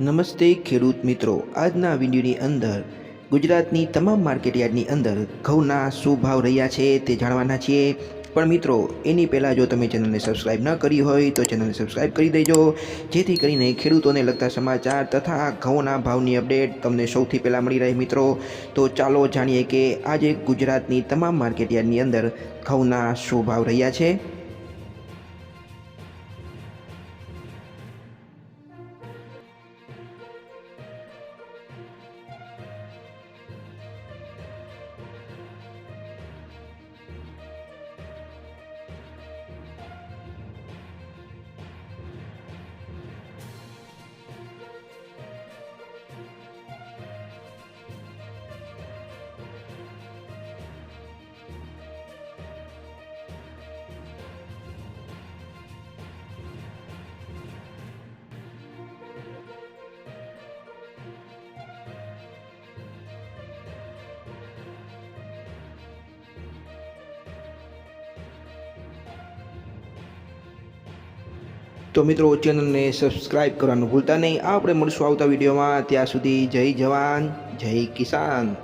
નમસ્તે ખેડૂત મિત્રો, આજના વિડીયોની અંદર ગુજરાતની તમામ માર્કેટયાર્ડની અંદર ઘઉંના શું ભાવ રહ્યા છે તે જાણવાના છીએ। પણ મિત્રો એની પહેલાં જો તમે ચેનલને સબસ્ક્રાઈબ ન કરી હોય તો ચેનલને સબસ્ક્રાઈબ કરી દેજો, જેથી કરીને ખેડૂતોને લગતા સમાચાર તથા ઘઉંના ભાવની અપડેટ તમને સૌથી પહેલાં મળી રહે। મિત્રો તો ચાલો જાણીએ કે આજે ગુજરાતની તમામ માર્કેટયાર્ડની અંદર ઘઉંના શું ભાવ રહ્યા છે। તો મિત્રો ચેનલને સબસ્ક્રાઈબ કરવાનું ભૂલતા નહીં। આપણે મળશું આવતા વિડીયોમાં, ત્યાં સુધી જય જવાન જય કિસાન।